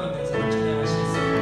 마음 있는 사람 찬양하시겠습니다.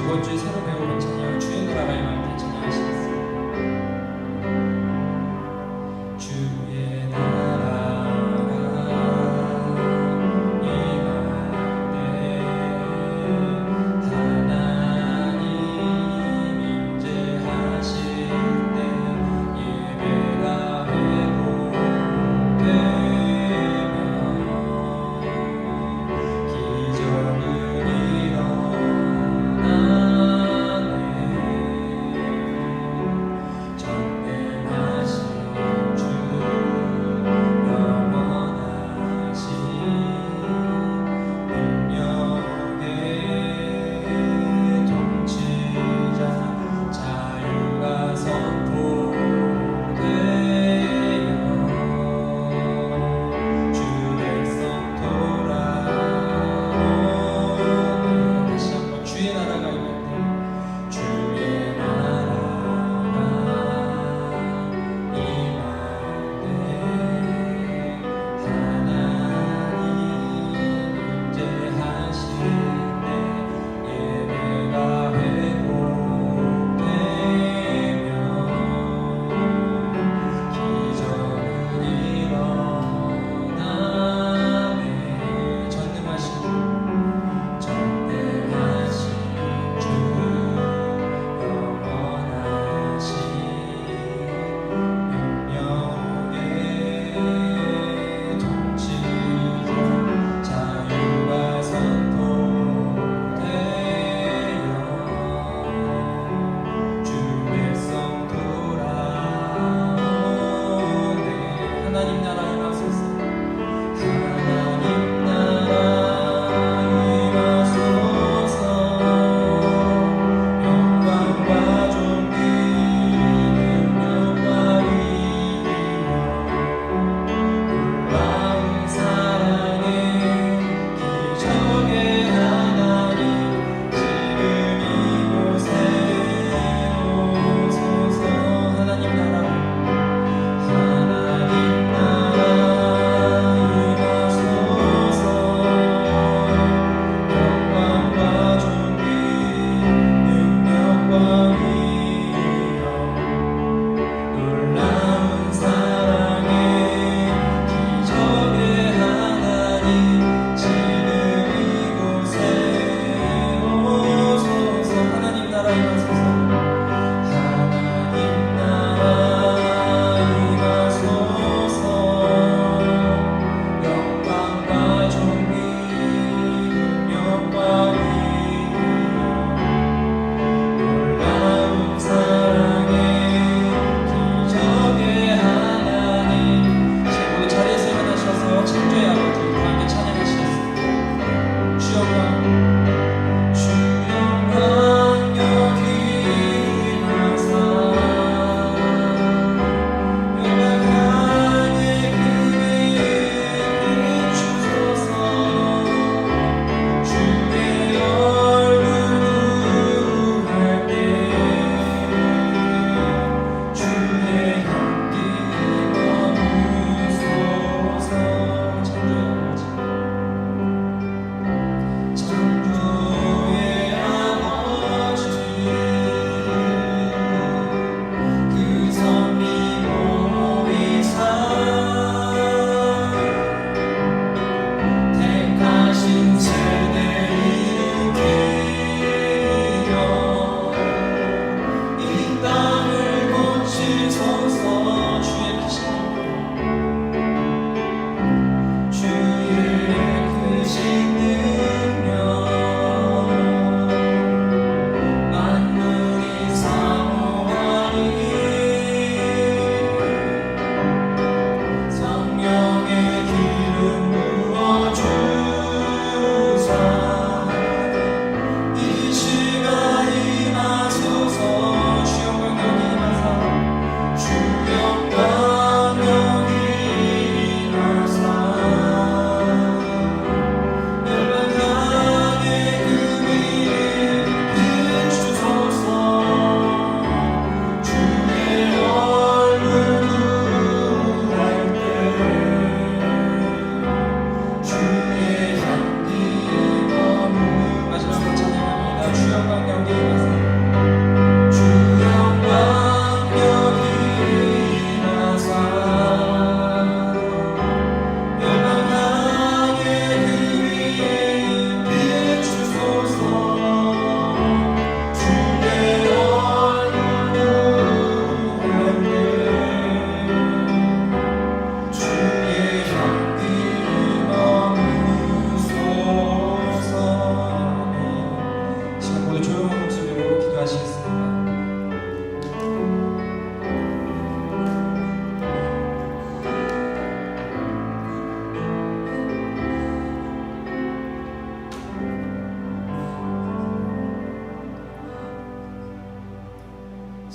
이번 주에 새로 배우는 찬양 주의 나라가 임할 때 찬양하시겠습니다. 주의 나라가 임할 때 하나님 임재하실 때 예배가 회복되며 기적을 일어나네.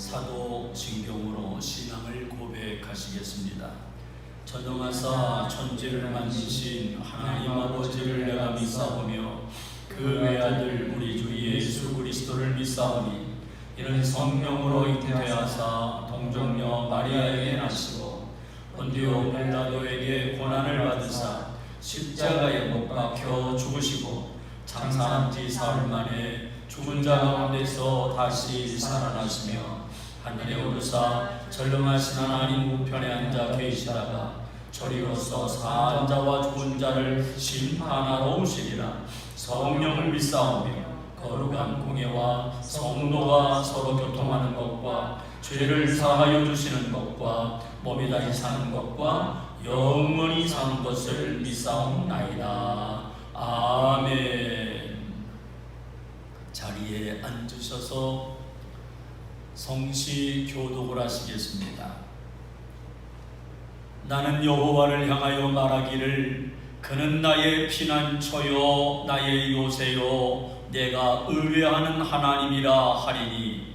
사도신경으로 신앙을 고백하시겠습니다. 전능하사 천지를 만드신 하나님 아버지를 내가 믿사오며 그 외아들 우리 주 예수 그리스도를 믿사오니 이는 성령으로 잉태하사 동정녀 마리아에게 나시고 본디오 빌라도에게 고난을 받으사 십자가에 못 박혀 죽으시고 장사한 지 사흘 만에 죽은 자 가운데서 다시 살아나시며 하늘에 오르사 전능하신 하나님 우편에 앉아 계시다가 저리로서 사한 자와 죽은 자를 심판하러 오시리라. 성령을 믿사오며 거룩한 공예와 성도가 서로 교통하는 것과 죄를 사하여 주시는 것과 몸이 다시 사는 것과 영원히 사는 것을 믿사옵나이다. 아멘. 자리에 앉으셔서 성시 교독을 하시겠습니다. 나는 여호와를 향하여 말하기를 그는 나의 피난처요 나의 요새요 내가 의뢰하는 하나님이라 하리니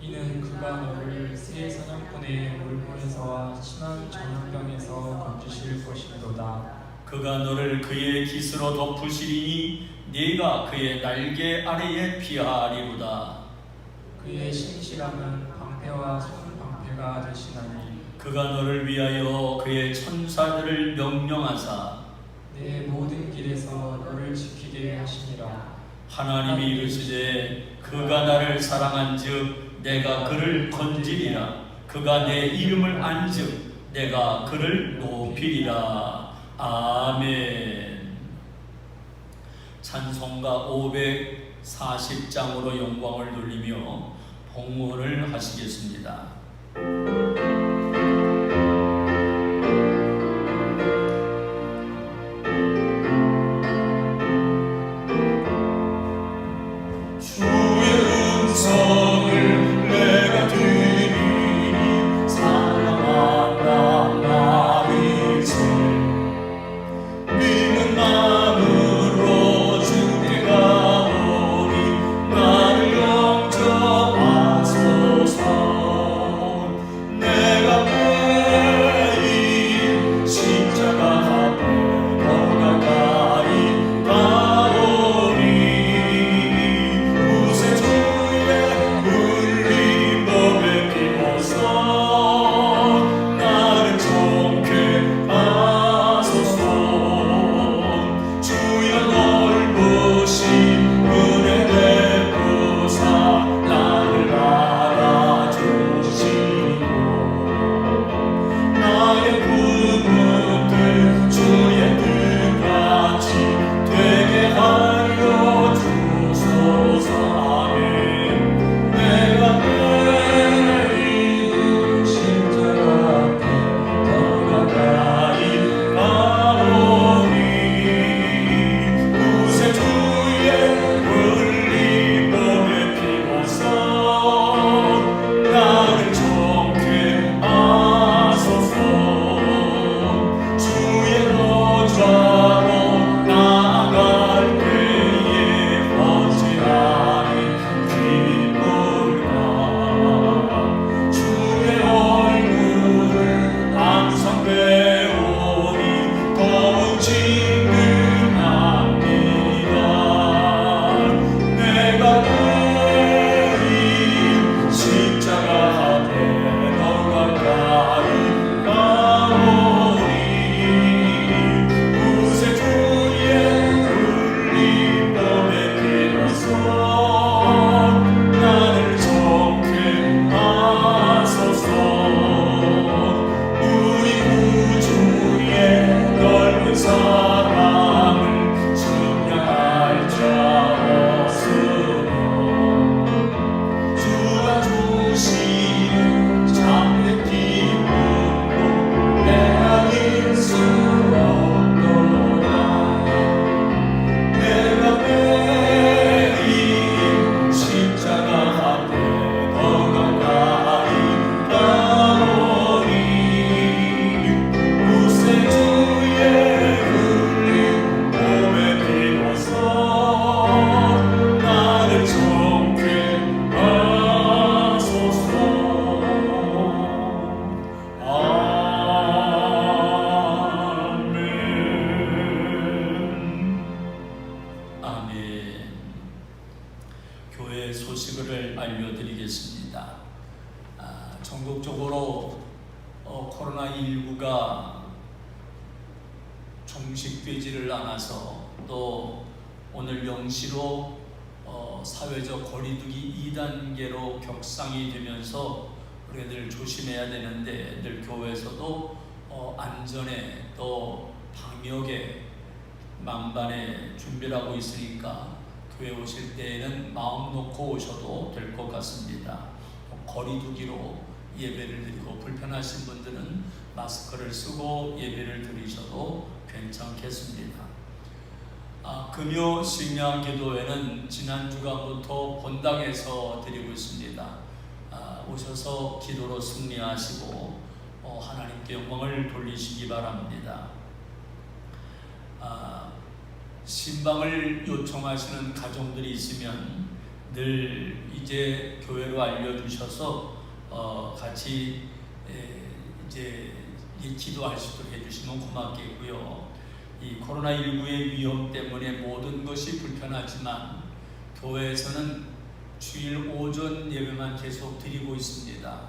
이는 그가 너를 새 사냥꾼의 물본에서와 신한 전염병에서 건지실 것이로다. 그가 너를 그의 깃으로 덮으시리니 네가 그의 날개 아래에 피하리로다. 그의 신실함은 방패와 손방패가 되시나니 그가 너를 위하여 그의 천사들을 명령하사 내 모든 길에서 너를 지키게 하시니라. 하나님이 이르시되 그가 나를 사랑한즉 내가 그를 건지리라. 그가 내 이름을 안즉 내가 그를 높이리라. 아멘. 찬송가 540장으로 영광을 돌리며 봉헌을 하시겠습니다. 내가 드리겠습니다. 전국적으로 코로나19가 종식되지를 않아서 또 오늘 0시로 사회적 거리두기 2단계로 격상이 되면서 우리가 늘 조심해야 되는데 늘 교회에서도 안전에 또 방역에 만반의 준비를 하고 있으니까 교회 오실 때에는 마음 놓고 오셔도 될 것 같습니다. 거리두기로 예배를 드리고 불편하신 분들은 마스크를 쓰고 예배를 드리셔도 괜찮겠습니다. 금요 심야 기도회는 지난 주간부터 본당에서 드리고 있습니다. 오셔서 기도로 승리하시고 하나님께 영광을 돌리시기 바랍니다. 신방을 요청하시는 가정들이 있으면 늘 이제 교회로 알려주셔서 같이 이제 기도할 수 있도록 해주시면 고맙겠고요. 이 코로나19의 위험 때문에 모든 것이 불편하지만 교회에서는 주일 오전 예배만 계속 드리고 있습니다.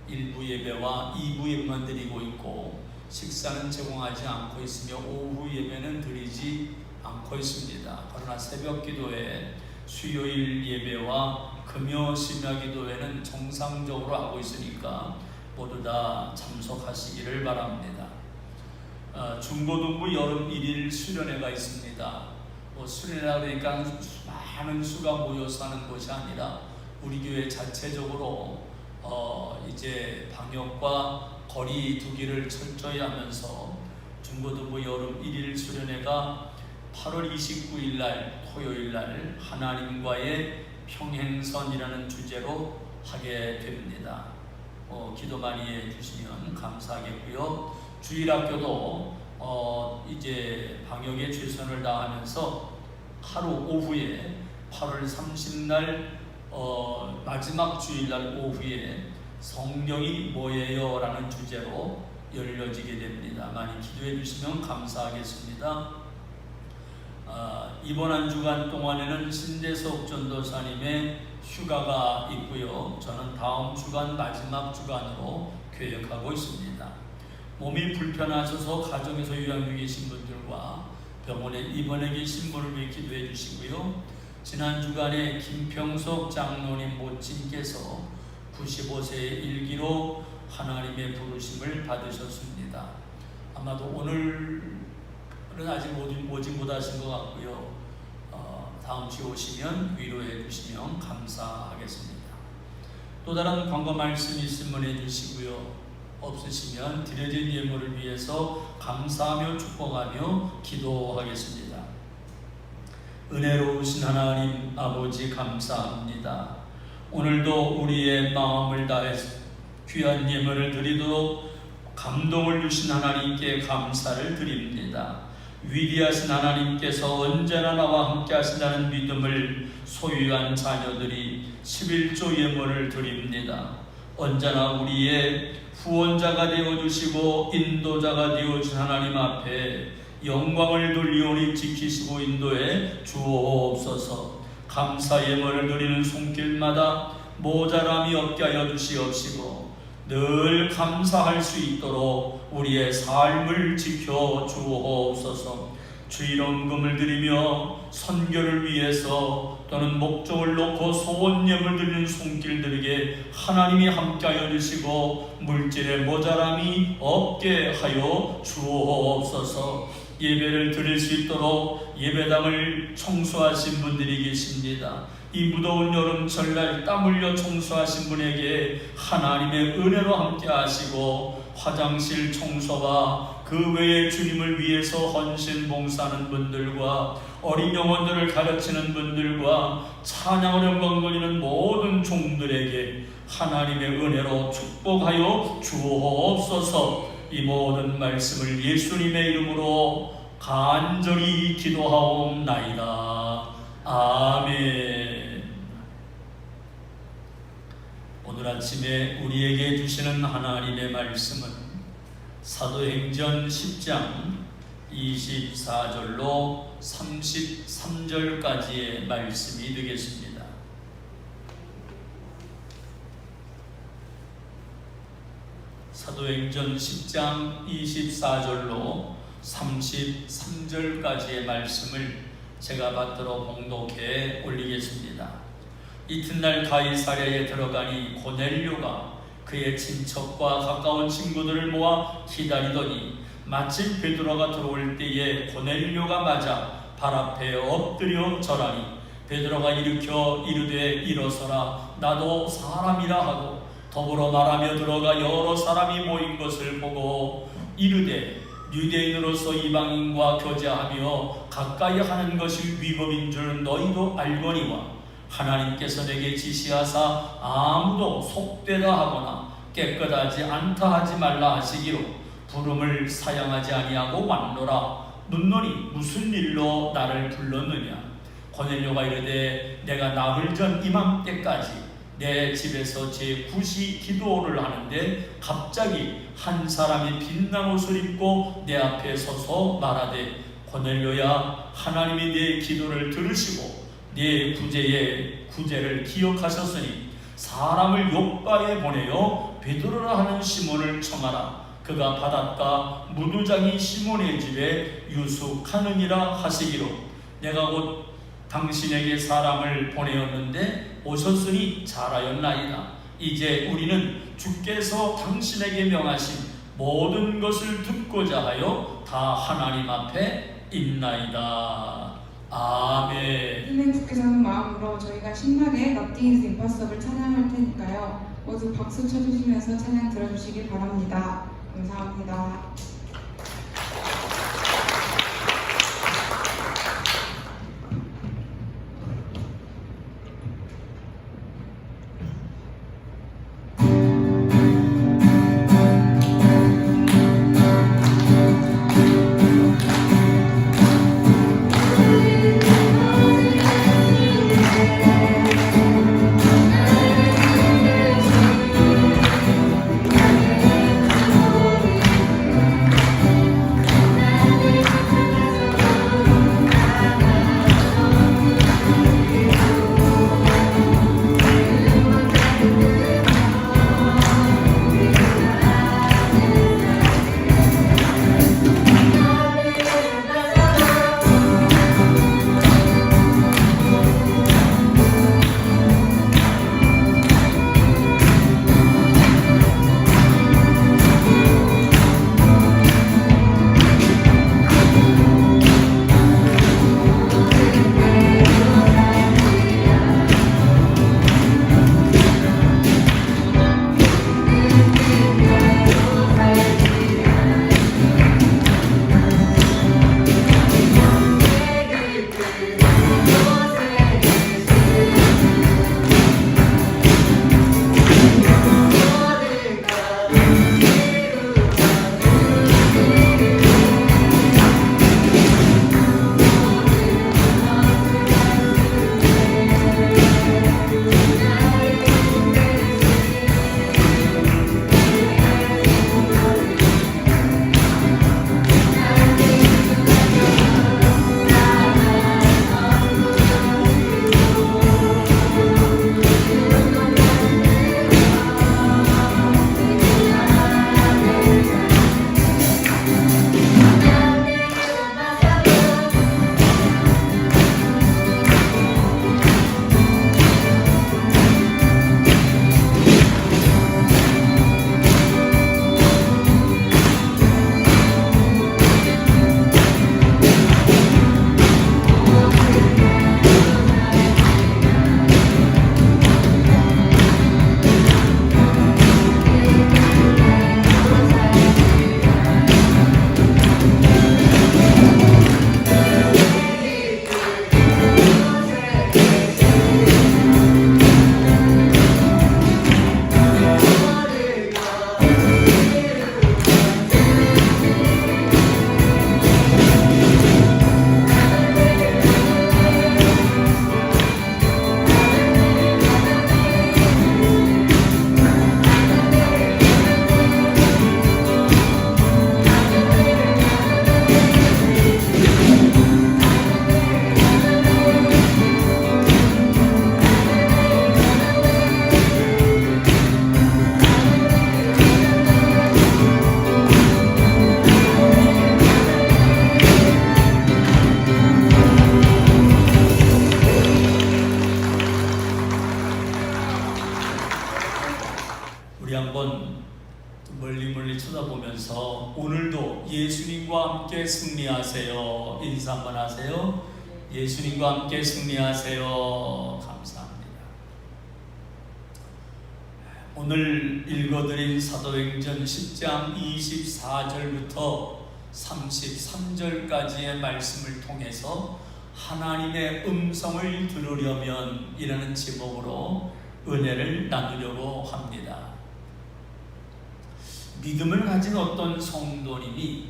1부 예배와 2부 예배만 드리고 있고 식사는 제공하지 않고 있으며 오후 예배는 드리지 않고 있습니다. 그러나 새벽 기도회, 수요일 예배와 금요 심야 기도회는 정상적으로 하고 있으니까 모두 다 참석하시기를 바랍니다. 중고등부 여름 1일 수련회가 있습니다. 수련회라 그러니까 많은 수가 모여서 하는 것이 아니라 우리 교회 자체적으로 이제 방역과 거리 두기를 철저히 하면서 중고등부 여름 1일 수련회가 8월 29일 날 토요일 날 하나님과의 평행선이라는 주제로 하게 됩니다. 기도 많이 해주시면 감사하겠고요. 주일학교도 이제 방역에 최선을 다하면서 하루 오후에 8월 30날 마지막 주일날 오후에 성령이 뭐예요? 라는 주제로 열려지게 됩니다. 많이 기도해 주시면 감사하겠습니다. 이번 한 주간 동안에는 신재석 전도사님의 휴가가 있고요. 저는 다음 주간 마지막 주간으로 계획하고 있습니다. 몸이 불편하셔서 가정에서 요양 중에 계신 분들과 병원에 입원해 계신 분을 위해 기도해 주시고요. 지난 주간에 김평석 장로님 모친께서 95세의 일기로 하나님의 부르심을 받으셨습니다. 아마도 오늘은 아직 모집 못하신 것 같고요. 다음 주에 오시면 위로해 주시면 감사하겠습니다. 또 다른 광고 말씀 있으면 해주시고요. 없으시면 드려진 예물을 위해서 감사하며 축복하며 기도하겠습니다. 은혜로우신 하나님 아버지 감사합니다. 오늘도 우리의 마음을 다해서 귀한 예물을 드리도록 감동을 주신 하나님께 감사를 드립니다. 위대하신 하나님께서 언제나 나와 함께 하신다는 믿음을 소유한 자녀들이 11조 예물을 드립니다. 언제나 우리의 후원자가 되어주시고 인도자가 되어준 하나님 앞에 영광을 돌리오니 지키시고 인도해 주옵소서. 감사 예물을 드리는 손길마다 모자람이 없게 하여 주시옵시고 늘 감사할 수 있도록 우리의 삶을 지켜 주옵소서. 주일원금을 드리며 선교를 위해서 또는 목적을 놓고 소원 예물 드리는 손길들에게 하나님이 함께하여 주시고 물질의 모자람이 없게 하여 주옵소서. 예배를 드릴 수 있도록 예배당을 청소하신 분들이 계십니다. 이 무더운 여름철날 땀 흘려 청소하신 분에게 하나님의 은혜로 함께 하시고 화장실 청소와 그 외에 주님을 위해서 헌신 봉사하는 분들과 어린 영혼들을 가르치는 분들과 찬양을 영광 돌리는 모든 종들에게 하나님의 은혜로 축복하여 주옵소서. 이 모든 말씀을 예수님의 이름으로 간절히 기도하옵나이다. 아멘. 오늘 아침에 우리에게 주시는 하나님의 말씀은 사도행전 10장 24절로 33절까지의 말씀이 되겠습니다. 사도행전 10장 24절로 33절까지의 말씀을 제가 받들어 봉독해 올리겠습니다. 이튿날 가이사랴에 들어가니 고넬료가 그의 친척과 가까운 친구들을 모아 기다리더니 마침 베드로가 들어올 때에 고넬료가 맞아 발 앞에 엎드려 절하니 베드로가 일으켜 이르되 일어서라 나도 사람이라 하고 더불어 말하며 들어가 여러 사람이 모인 것을 보고 이르되 유대인으로서 이방인과 교제하며 가까이 하는 것이 위법인 줄 너희도 알거니와 하나님께서 내게 지시하사 아무도 속되다 하거나 깨끗하지 않다 하지 말라 하시기로 부름을 사양하지 아니하고 왔노라. 묻노니 무슨 일로 나를 불렀느냐. 고넬료가 이르되 내가 나흘 전 이맘때까지 내 집에서 제9시 기도를 하는데 갑자기 한 사람이 빛난 옷을 입고 내 앞에 서서 말하되 고넬료야 하나님이 내 기도를 들으시고 네 구제를 기억하셨으니 사람을 요바에 보내어 베드로라 하는 시몬을 청하라. 그가 바닷가 무두장이 시몬의 집에 유숙하느니라 하시기로 내가 곧 당신에게 사람을 보내었는데 오셨으니 잘하였나이다. 이제 우리는 주께서 당신에게 명하신 모든 것을 듣고자 하여 다 하나님 앞에 있나이다. 아멘. 선생님 주께서 하는 마음으로 저희가 신나게 Nothing is Impossible 찬양할 테니까요. 모두 박수 쳐주시면서 찬양 들어주시기 바랍니다. 감사합니다. 우리 한번 멀리 쳐다보면서 오늘도 예수님과 함께 승리하세요. 인사 한번 하세요. 예수님과 함께 승리하세요. 감사합니다. 오늘 읽어드린 사도행전 10장 24절부터 33절까지의 말씀을 통해서 하나님의 음성을 들으려면 이라는 제목으로 은혜를 나누려고 합니다. 믿음을 가진 어떤 성도님이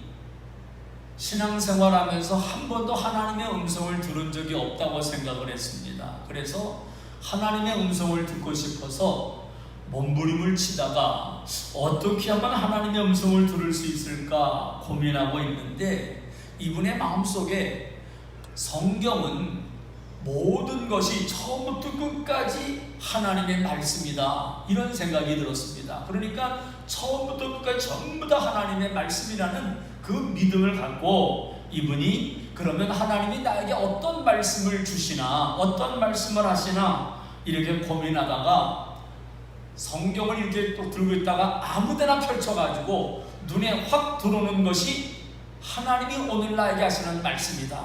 신앙생활하면서 한 번도 하나님의 음성을 들은 적이 없다고 생각을 했습니다. 그래서 하나님의 음성을 듣고 싶어서 몸부림을 치다가 어떻게 하면 하나님의 음성을 들을 수 있을까 고민하고 있는데, 이분의 마음속에 성경은 모든 것이 처음부터 끝까지 하나님의 말씀이다, 이런 생각이 들었습니다. 그러니까 처음부터 끝까지 전부 다 하나님의 말씀이라는 그 믿음을 갖고 이분이 그러면 하나님이 나에게 어떤 말씀을 주시나, 어떤 말씀을 하시나 이렇게 고민하다가 성경을 이렇게 또 들고 있다가 아무데나 펼쳐가지고 눈에 확 들어오는 것이 하나님이 오늘 나에게 하시는 말씀이다,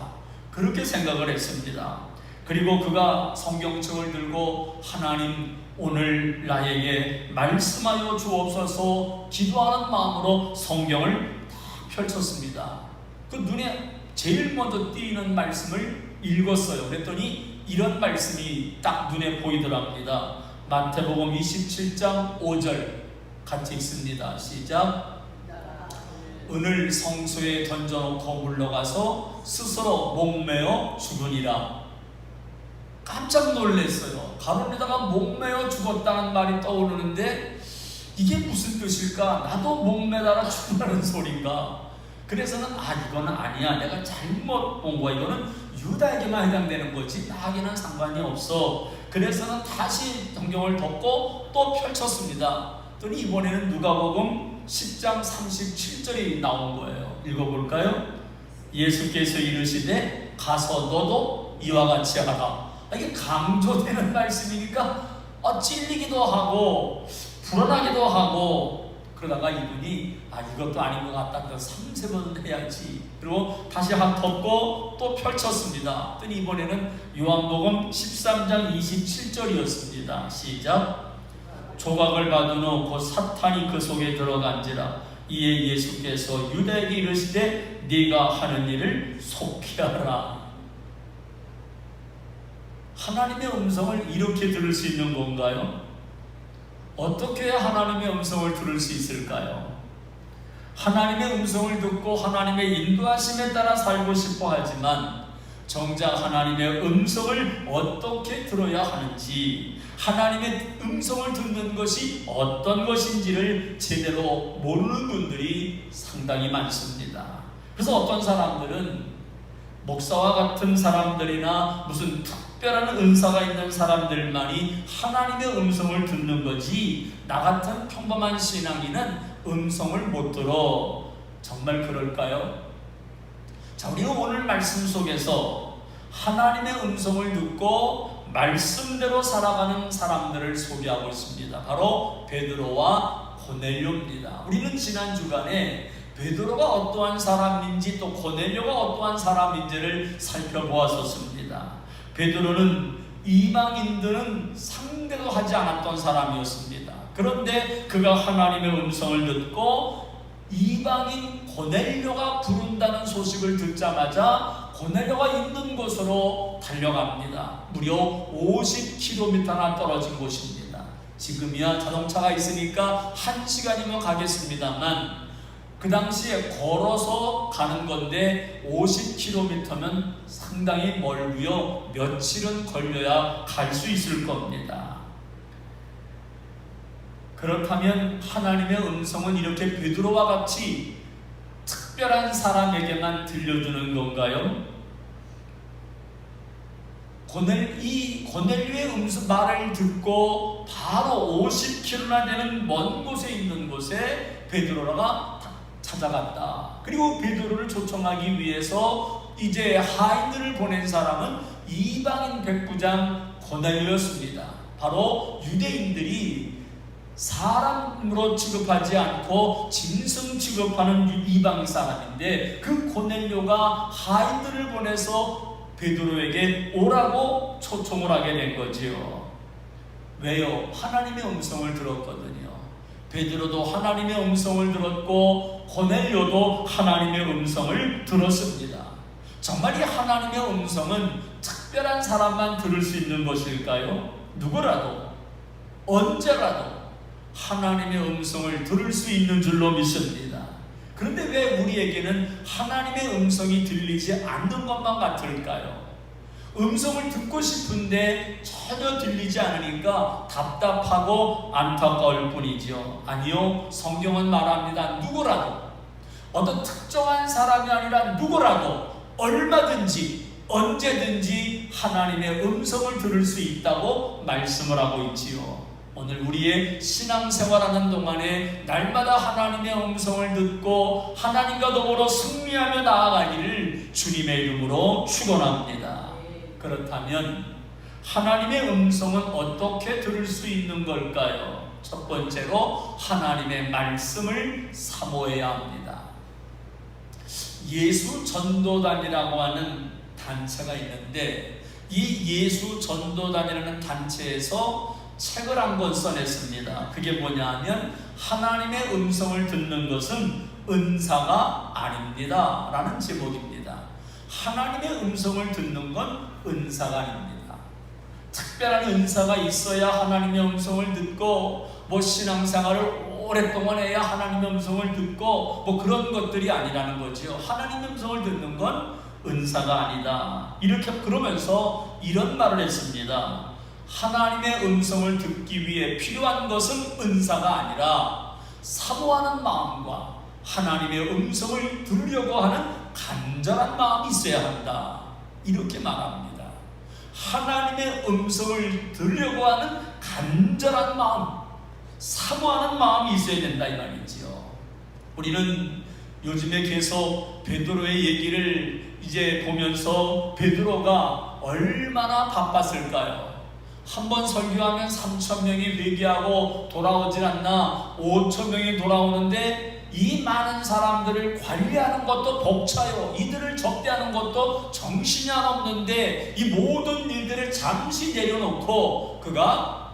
그렇게 생각을 했습니다. 그리고 그가 성경책을 들고 하나님 오늘 나에게 말씀하여 주옵소서 기도하는 마음으로 성경을 다 펼쳤습니다. 그 눈에 제일 먼저 띄는 말씀을 읽었어요. 그랬더니 이런 말씀이 딱 눈에 보이더랍니다. 마태복음 27장 5절 같이 읽습니다. 시작. 은을 성소에 던져놓고 물러가서 스스로 목매어 죽으니라. 깜짝 놀랐어요. 가론에다가 목매어 죽었다는 말이 떠오르는데 이게 무슨 뜻일까? 나도 목매다가 죽는다는 소린가? 그래서는 이거는 아니야, 내가 잘못 본 거야, 이거는 유다에게만 해당되는 거지 나에게는 상관이 없어. 그래서는 다시 성경을 덮고 또 펼쳤습니다. 그랬더니 이번에는 누가복음 10장 37절이 나온 거예요. 읽어볼까요? 예수께서 이르시되 가서 너도 이와 같이 하라. 이게 강조되는 말씀이니까 찔리기도 하고 불안하기도 하고, 그러다가 이분이 이것도 아닌 것 같다, 3번 해야지. 그리고 다시 한 덮고 또 펼쳤습니다. 그랬더니 이번에는 요한복음 13장 27절이었습니다. 시작. 조각을 받은 후 곧 사탄이 그 속에 들어간지라. 이에 예수께서 유다에게 이르시되 네가 하는 일을 속히 하라. 하나님의 음성을 이렇게 들을 수 있는 건가요? 어떻게 해야 하나님의 음성을 들을 수 있을까요? 하나님의 음성을 듣고 하나님의 인도하심에 따라 살고 싶어 하지만 정작 하나님의 음성을 어떻게 들어야 하는지, 하나님의 음성을 듣는 것이 어떤 것인지를 제대로 모르는 분들이 상당히 많습니다. 그래서 어떤 사람들은 목사와 같은 사람들이나 무슨 특별한 은사가 있는 사람들만이 하나님의 음성을 듣는 거지 나 같은 평범한 신앙인은 음성을 못 들어. 정말 그럴까요? 자, 우리가 오늘 말씀 속에서 하나님의 음성을 듣고 말씀대로 살아가는 사람들을 소개하고 있습니다. 바로 베드로와 고넬료입니다. 우리는 지난 주간에 베드로가 어떠한 사람인지 또 고넬료가 어떠한 사람인지를 살펴보았었습니다. 베드로는 이방인들은 상대도 하지 않았던 사람이었습니다. 그런데 그가 하나님의 음성을 듣고 이방인 고넬료가 부른다는 소식을 듣자마자 고넬료가 있는 곳으로 달려갑니다. 무려 50km나 떨어진 곳입니다. 지금이야 자동차가 있으니까 1시간이면 가겠습니다만 그 당시에 걸어서 가는 건데 50km면 상당히 멀고요, 며칠은 걸려야 갈 수 있을 겁니다. 그렇다면 하나님의 음성은 이렇게 베드로와 같이 특별한 사람에게만 들려주는 건가요? 이 고넬료의 말을 듣고 바로 50km나 되는 먼 곳에 있는 곳에 베드로가 찾아갔다. 그리고 베드로를 초청하기 위해서 이제 하인들을 보낸 사람은 이방인 백부장 고넬료였습니다. 바로 유대인들이 사람으로 취급하지 않고 짐승 취급하는 이방 사람인데, 그 고넬료가 하인들을 보내서 베드로에게 오라고 초청을 하게 된 거지요. 왜요? 하나님의 음성을 들었거든요. 베드로도 하나님의 음성을 들었고 고넬료도 하나님의 음성을 들었습니다. 정말 이 하나님의 음성은 특별한 사람만 들을 수 있는 것일까요? 누구라도 언제라도 하나님의 음성을 들을 수 있는 줄로 믿습니다. 그런데 왜 우리에게는 하나님의 음성이 들리지 않는 것만 같을까요? 음성을 듣고 싶은데 전혀 들리지 않으니까 답답하고 안타까울 뿐이죠. 아니요, 성경은 말합니다. 누구라도, 어떤 특정한 사람이 아니라 누구라도 얼마든지 언제든지 하나님의 음성을 들을 수 있다고 말씀을 하고 있지요. 오늘 우리의 신앙생활하는 동안에 날마다 하나님의 음성을 듣고 하나님과 더불어 승리하며 나아가기를 주님의 이름으로 축원합니다. 그렇다면 하나님의 음성은 어떻게 들을 수 있는 걸까요? 첫 번째로 하나님의 말씀을 사모해야 합니다. 예수 전도단이라고 하는 단체가 있는데, 이 예수 전도단이라는 단체에서 책을 한 권 써냈습니다. 그게 뭐냐 하면 하나님의 음성을 듣는 것은 은사가 아닙니다 라는 제목입니다. 하나님의 음성을 듣는 건 은사가 아닙니다. 특별한 은사가 있어야 하나님의 음성을 듣고 뭐 신앙생활을 오랫동안 해야 하나님의 음성을 듣고 뭐 그런 것들이 아니라는 거죠. 하나님의 음성을 듣는 건 은사가 아니다. 이렇게 그러면서 이런 말을 했습니다. 하나님의 음성을 듣기 위해 필요한 것은 은사가 아니라 사모하는 마음과 하나님의 음성을 들으려고 하는 간절한 마음이 있어야 한다. 이렇게 말합니다. 하나님의 음성을 들으려고 하는 간절한 마음, 사모하는 마음이 있어야 된다 이 말이지요. 우리는 요즘에 계속 베드로의 얘기를 이제 보면서 베드로가 얼마나 바빴을까요? 한번 설교하면 3,000명이 회개하고 돌아오질 않나 5,000명이 돌아오는데 이 많은 사람들을 관리하는 것도 벅차요. 이들을 접대하는 것도 정신이 안 없는데 이 모든 일들을 잠시 내려놓고 그가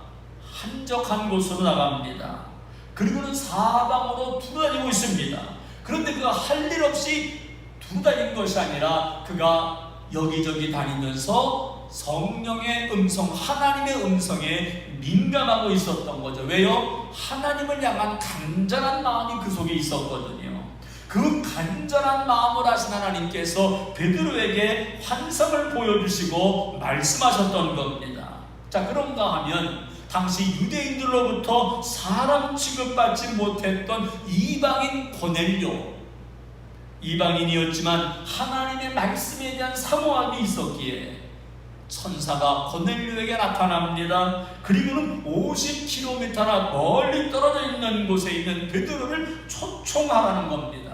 한적한 곳으로 나갑니다. 그리고는 사방으로 두루다니고 있습니다. 그런데 그가 할 일 없이 두루다닌 것이 아니라 그가 여기저기 다니면서 성령의 음성, 하나님의 음성에 민감하고 있었던 거죠. 왜요? 하나님을 향한 간절한 마음이 그 속에 있었거든요. 그 간절한 마음을 하신 하나님께서 베드로에게 환상을 보여주시고 말씀하셨던 겁니다. 자, 그런가 하면 당시 유대인들로부터 사람 취급받지 못했던 이방인 고넬료, 이방인이었지만 하나님의 말씀에 대한 사모함이 있었기에 천사가 고넬료에게 나타납니다. 그리고는 50km나 멀리 떨어져 있는 곳에 있는 베드로를 초청하라는 겁니다.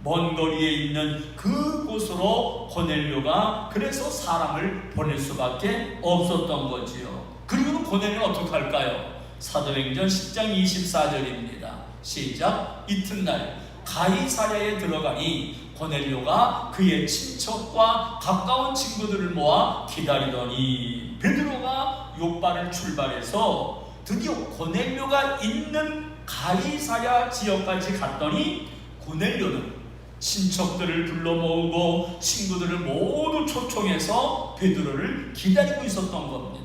먼 거리에 있는 그곳으로 고넬료가 그래서 사람을 보낼 수밖에 없었던 거지요. 그리고는 고넬료는 어떻게 할까요? 사도행전 10장 24절입니다. 시작. 이튿날 가이사랴에 들어가니 고넬료가 그의 친척과 가까운 친구들을 모아 기다리더니 베드로가 요빠를 출발해서 드디어 고넬료가 있는 가이사랴 지역까지 갔더니 고넬료는 친척들을 불러 모으고 친구들을 모두 초청해서 베드로를 기다리고 있었던 겁니다.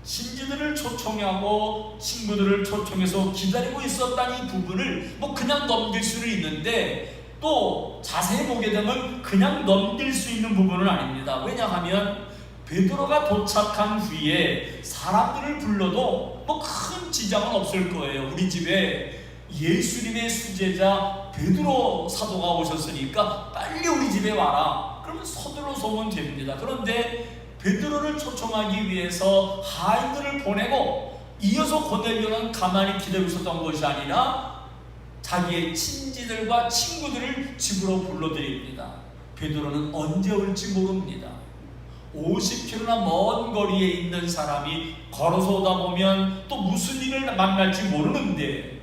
신지들을 초청하고 친구들을 초청해서 기다리고 있었다는 이 부분을 뭐 그냥 넘길 수는 있는데 또 자세히 보게 되면 그냥 넘길 수 있는 부분은 아닙니다. 왜냐하면 베드로가 도착한 후에 사람들을 불러도 뭐 큰 지장은 없을 거예요. 우리 집에 예수님의 수제자 베드로 사도가 오셨으니까 빨리 우리 집에 와라. 그러면 서둘러서 오면 됩니다. 그런데 베드로를 초청하기 위해서 하인들을 보내고 이어서 고넬료는 가만히 기다리고 있었던 것이 아니라 자기의 친지들과 친구들을 집으로 불러들입니다. 베드로는 언제 올지 모릅니다. 50km나 먼 거리에 있는 사람이 걸어서 오다 보면 또 무슨 일을 만날지 모르는데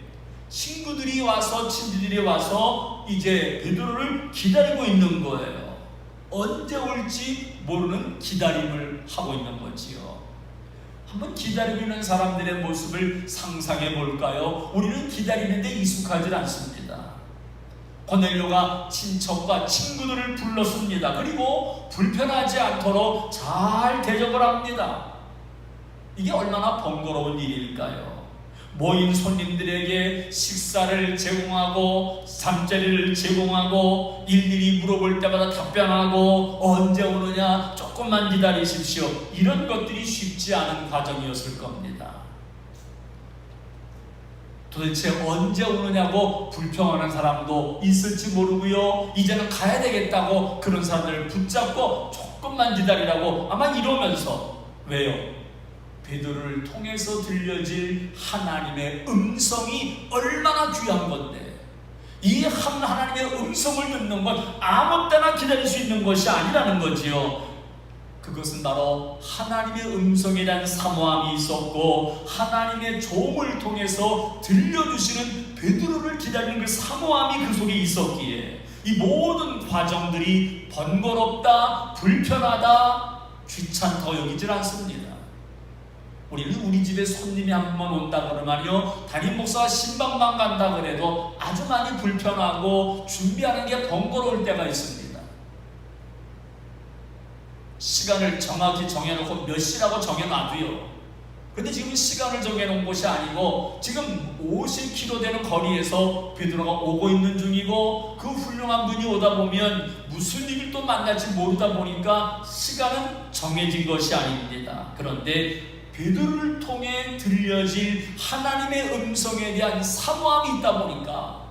친구들이 와서 친지들이 와서 이제 베드로를 기다리고 있는 거예요. 언제 올지 모르는 기다림을 하고 있는 거지요. 한번 기다리고 있는 사람들의 모습을 상상해 볼까요? 우리는 기다리는데 익숙하지 않습니다. 고넬료가 친척과 친구들을 불렀습니다. 그리고 불편하지 않도록 잘 대접을 합니다. 이게 얼마나 번거로운 일일까요? 모인 손님들에게 식사를 제공하고 잠자리를 제공하고 일일이 물어볼 때마다 답변하고 언제 오느냐 조금만 기다리십시오. 이런 것들이 쉽지 않은 과정이었을 겁니다. 도대체 언제 오느냐고 불평하는 사람도 있을지 모르고요. 이제는 가야 되겠다고 그런 사람들을 붙잡고 조금만 기다리라고 아마 이러면서 왜요? 베드로를 통해서 들려질 하나님의 음성이 얼마나 귀한 건데 이 하나님의 음성을 듣는 건 아무 때나 기다릴 수 있는 것이 아니라는 거지요. 그것은 바로 하나님의 음성에 대한 사모함이 있었고 하나님의 종을 통해서 들려주시는 베드로를 기다리는 그 사모함이 그 속에 있었기에 이 모든 과정들이 번거롭다, 불편하다, 귀찮다 여기질 않습니다. 우리는 우리 집에 손님이 한 번 온다 그러면요 담임 목사가 신방만 간다 그래도 아주 많이 불편하고 준비하는 게 번거로울 때가 있습니다. 시간을 정확히 정해놓고 몇 시라고 정해놔도요. 근데 지금 시간을 정해놓은 것이 아니고 지금 50km 되는 거리에서 베드로가 오고 있는 중이고 그 훌륭한 분이 오다 보면 무슨 일을 또 만날지 모르다 보니까 시간은 정해진 것이 아닙니다. 그런데 베드로를 통해 들려질 하나님의 음성에 대한 사모함이 있다 보니까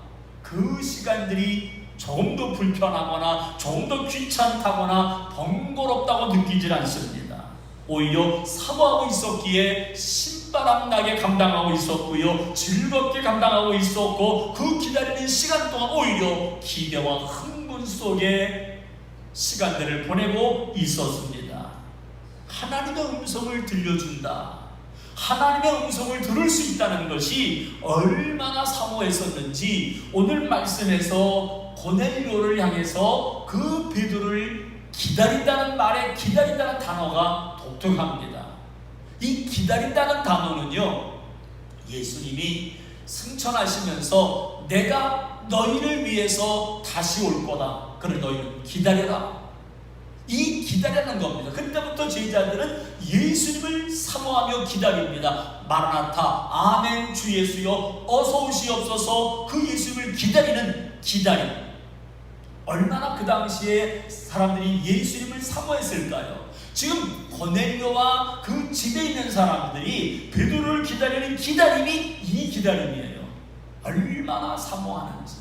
그 시간들이 조금 더 불편하거나 조금 더 귀찮다거나 번거롭다고 느끼질 않습니다. 오히려 사모하고 있었기에 신바람 나게 감당하고 있었고요. 즐겁게 감당하고 있었고 그 기다리는 시간 동안 오히려 기대와 흥분 속에 시간들을 보내고 있었습니다. 하나님의 음성을 들려준다. 하나님의 음성을 들을 수 있다는 것이 얼마나 사모했었는지 오늘 말씀에서 고넬료를 향해서 그 베드로를 기다린다는 말에 기다린다는 단어가 독특합니다. 이 기다린다는 단어는요 예수님이 승천하시면서 내가 너희를 위해서 다시 올 거다. 그래 너희는 기다려라. 이 기다리는 겁니다. 그때부터 제자들은 예수님을 사모하며 기다립니다. 마라나타 아멘 주 예수여 어서 오시옵소서. 그 예수님을 기다리는 기다림. 얼마나 그 당시에 사람들이 예수님을 사모했을까요? 지금 고넬료와 그 집에 있는 사람들이 베드로를 기다리는 기다림이 이 기다림이에요. 얼마나 사모하는지.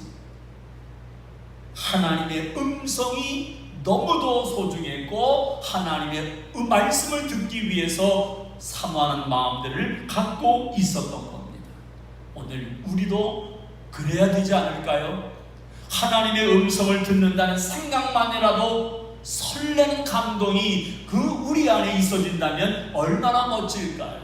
하나님의 음성이 너무도 소중했고 하나님의 말씀을 듣기 위해서 사모하는 마음들을 갖고 있었던 겁니다. 오늘 우리도 그래야 되지 않을까요? 하나님의 음성을 듣는다는 생각만이라도 설레는 감동이 그 우리 안에 있어진다면 얼마나 멋질까요?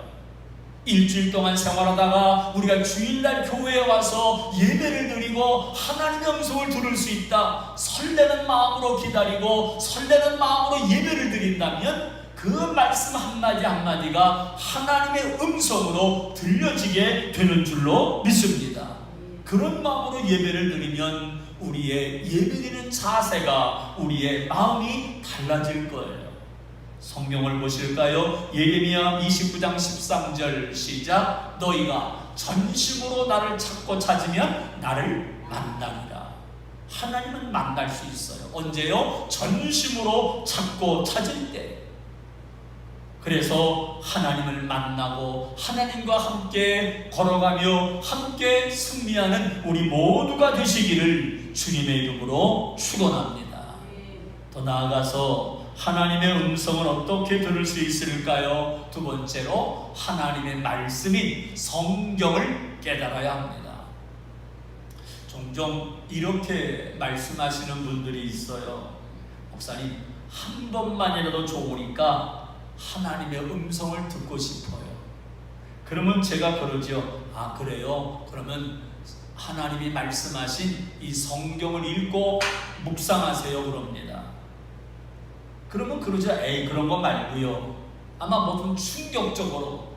일주일 동안 생활하다가 우리가 주일날 교회에 와서 예배를 드리고 하나님의 음성을 들을 수 있다. 설레는 마음으로 기다리고 설레는 마음으로 예배를 드린다면 그 말씀 한마디 한마디가 하나님의 음성으로 들려지게 되는 줄로 믿습니다. 그런 마음으로 예배를 드리면 우리의 예배드리는 자세가 우리의 마음이 달라질 거예요. 성경을 보실까요? 예레미야 29장 13절 시작. 너희가 전심으로 나를 찾고 찾으면 나를 만나리라. 하나님은 만날 수 있어요. 언제요? 전심으로 찾고 찾을 때. 그래서 하나님을 만나고 하나님과 함께 걸어가며 함께 승리하는 우리 모두가 되시기를 주님의 이름으로 축원합니다. 더 나아가서 하나님의 음성을 어떻게 들을 수 있을까요? 두 번째로 하나님의 말씀인 성경을 깨달아야 합니다. 종종 이렇게 말씀하시는 분들이 있어요. 목사님, 한 번만이라도 좋으니까 하나님의 음성을 듣고 싶어요. 그러면 제가 그러죠. 아, 그래요? 그러면 하나님이 말씀하신 이 성경을 읽고 묵상하세요. 그럽니다. 그러면 그러죠. 에이, 그런 거 말고요. 아마 무슨 충격적으로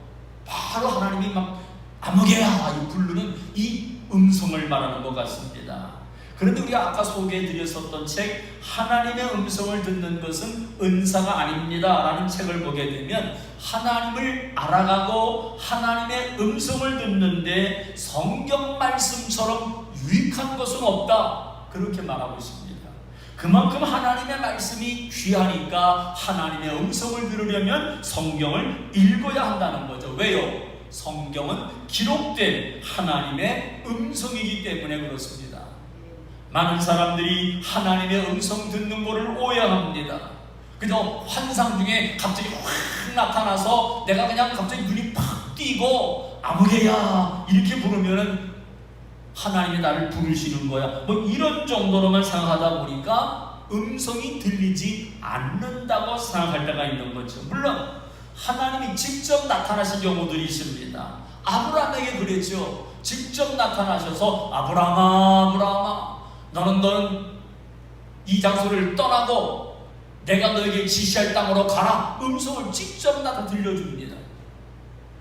바로 하나님이 막 아무개야 부르는 이 음성을 말하는 것 같습니다. 그런데 우리가 아까 소개해드렸었던 책 하나님의 음성을 듣는 것은 은사가 아닙니다 라는 책을 보게 되면 하나님을 알아가고 하나님의 음성을 듣는데 성경 말씀처럼 유익한 것은 없다, 그렇게 말하고 있습니다. 그만큼 하나님의 말씀이 귀하니까 하나님의 음성을 들으려면 성경을 읽어야 한다는 거죠. 왜요? 성경은 기록된 하나님의 음성이기 때문에 그렇습니다. 많은 사람들이 하나님의 음성 듣는 것을 오해합니다. 그저 환상 중에 갑자기 확 나타나서 내가 그냥 갑자기 눈이 팍 띄고 아무개야 이렇게 부르면은 하나님이 나를 부르시는 거야, 뭐 이런 정도로만 생각하다 보니까 음성이 들리지 않는다고 생각할 때가 있는 거죠. 물론 하나님이 직접 나타나신 경우들이 있습니다. 아브라함에게 그랬죠. 직접 나타나셔서 아브라함아, 아브라함아, 너는 이 장소를 떠나고 내가 너에게 지시할 땅으로 가라. 음성을 직접 나타 들려줍니다.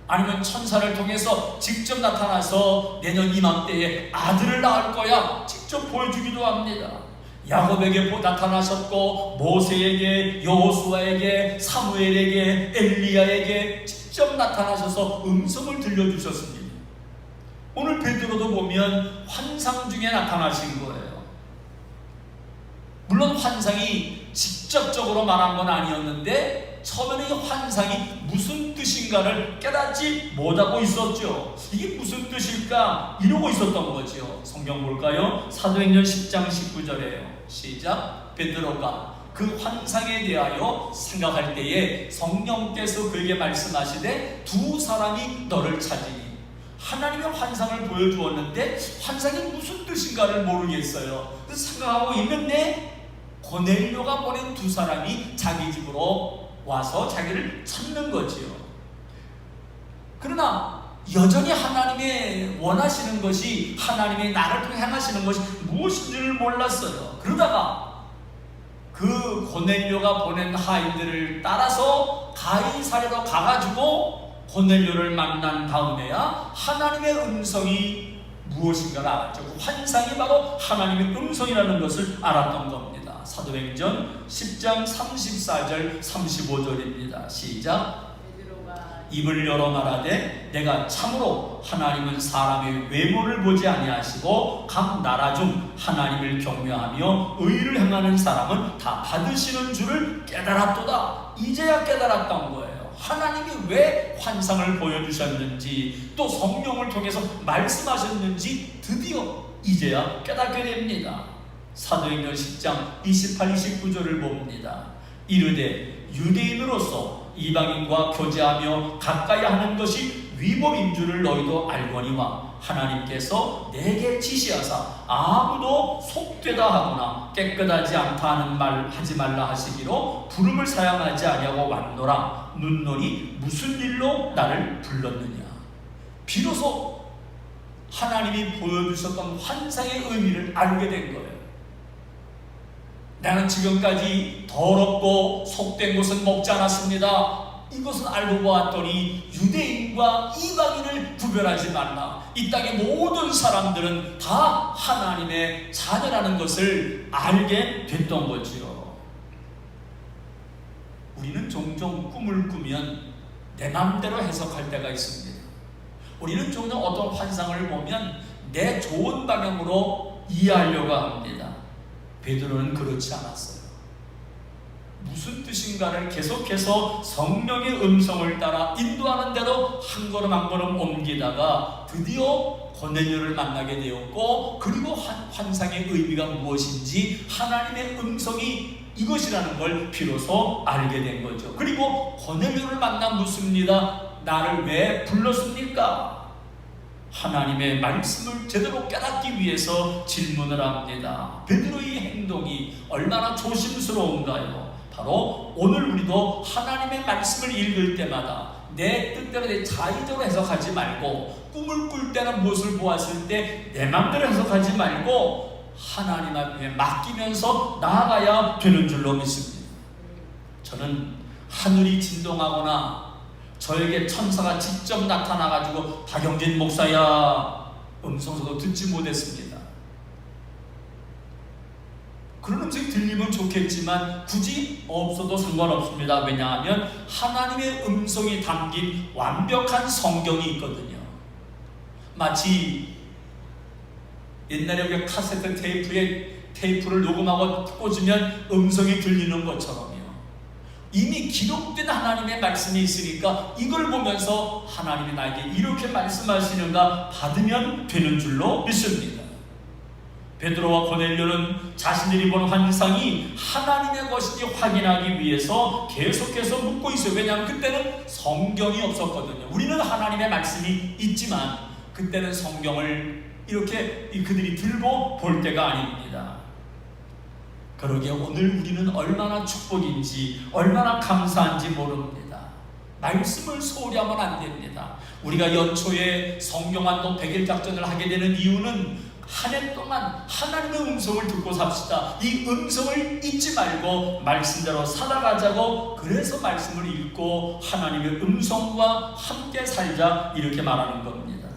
아니면 천사를 통해서 직접 나타나서 내년 이맘때에 아들을 낳을 거야 직접 보여주기도 합니다. 야곱에게 나타나셨고 모세에게, 여호수아에게, 사무엘에게, 엘리야에게 직접 나타나셔서 음성을 들려주셨습니다. 오늘 베드로도 보면 환상 중에 나타나신 거예요. 물론 환상이 직접적으로 말한 건 아니었는데 처음에는 이 환상이 무슨 뜻인가를 깨닫지 못하고 있었죠. 이게 무슨 뜻일까 이러고 있었던 거죠. 성경 볼까요? 사도행전 10장 19절에요. 시작. 베드로가 그 환상에 대하여 생각할 때에 성령께서 그에게 말씀하시되 두 사람이 너를 찾으니. 하나님의 환상을 보여주었는데 환상이 무슨 뜻인가를 모르겠어요. 생각하고 있는데 고넬료가 보낸 두 사람이 자기 집으로 와서 자기를 찾는 거지요. 그러나 여전히 하나님의 원하시는 것이, 하나님의 나를 통해 행하시는 것이 무엇인지를 몰랐어요. 그러다가 그 고넬료가 보낸 하인들을 따라서 가이사랴로 가가지고 고넬료를 만난 다음에야 하나님의 음성이 무엇인가를 알았죠. 그 환상이 바로 하나님의 음성이라는 것을 알았던 겁니다. 사도행전 10장 34절 35절입니다. 시작. 입을 열어 말하되 내가 참으로 하나님은 사람의 외모를 보지 아니하시고 각 나라 중 하나님을 경외하며 의를 행하는 사람은 다 받으시는 줄을 깨달았도다. 이제야 깨달았던 거예요. 하나님이 왜 환상을 보여주셨는지 또 성령을 통해서 말씀하셨는지 드디어 이제야 깨닫게 됩니다. 사도행전 10장 28, 29절을 봅니다. 이르되 유대인으로서 이방인과 교제하며 가까이 하는 것이 위법인 줄을 너희도 알거니와 하나님께서 내게 지시하사 아무도 속되다 하거나 깨끗하지 않다 하는 말 하지 말라 하시기로 부름을 사양하지 아니하고 왔노라. 눈노니 무슨 일로 나를 불렀느냐. 비로소 하나님이 보여주셨던 환상의 의미를 알게 된 거예요. 나는 지금까지 더럽고 속된 것은 먹지 않았습니다. 이것은 알고 보았더니 유대인과 이방인을 구별하지 말라. 이 땅의 모든 사람들은 다 하나님의 자녀라는 것을 알게 됐던 거지요. 우리는 종종 꿈을 꾸면 내 마음대로 해석할 때가 있습니다. 우리는 종종 어떤 환상을 보면 내 좋은 방향으로 이해하려고 합니다. 베드로는 그렇지 않았어요. 무슨 뜻인가를 계속해서 성령의 음성을 따라 인도하는 대로 한 걸음 한 걸음 옮기다가 드디어 고넬료를 만나게 되었고, 그리고 환상의 의미가 무엇인지 하나님의 음성이 이것이라는 걸 비로소 알게 된 거죠. 그리고 고넬료를 만나 묻습니다. 나를 왜 불렀습니까? 하나님의 말씀을 제대로 깨닫기 위해서 질문을 합니다. 베드로의 행동이 얼마나 조심스러운가요? 바로 오늘 우리도 하나님의 말씀을 읽을 때마다 내 뜻대로 내 자의적으로 해석하지 말고, 꿈을 꿀 때는 무엇을 보았을 때 내 마음대로 해석하지 말고 하나님 앞에 맡기면서 나아가야 되는 줄로 믿습니다. 저는 하늘이 진동하거나 저에게 천사가 직접 나타나가지고 박영진 목사야 음성소도 듣지 못했습니다. 그런 음성이 들리면 좋겠지만 굳이 없어도 상관없습니다. 왜냐하면 하나님의 음성이 담긴 완벽한 성경이 있거든요. 마치 옛날에 우리가 카세트 테이프를 녹음하고 꽂으면 음성이 들리는 것처럼요. 이미 기록된 하나님의 말씀이 있으니까 이걸 보면서 하나님이 나에게 이렇게 말씀하시는가 받으면 되는 줄로 믿습니다. 베드로와 고넬료는 자신들이 본 환상이 하나님의 것인지 확인하기 위해서 계속해서 묻고 있어요. 왜냐하면 그때는 성경이 없었거든요. 우리는 하나님의 말씀이 있지만 그때는 성경을 이렇게 그들이 들고 볼 때가 아닙니다. 그러기에 오늘 우리는 얼마나 축복인지 얼마나 감사한지 모릅니다. 말씀을 소홀히 하면 안 됩니다. 우리가 연초에 성경환동 100일 작전을 하게 되는 이유는 한 해 동안 하나님의 음성을 듣고 삽시다. 이 음성을 잊지 말고 말씀대로 살아가자고, 그래서 말씀을 읽고 하나님의 음성과 함께 살자, 이렇게 말하는 겁니다.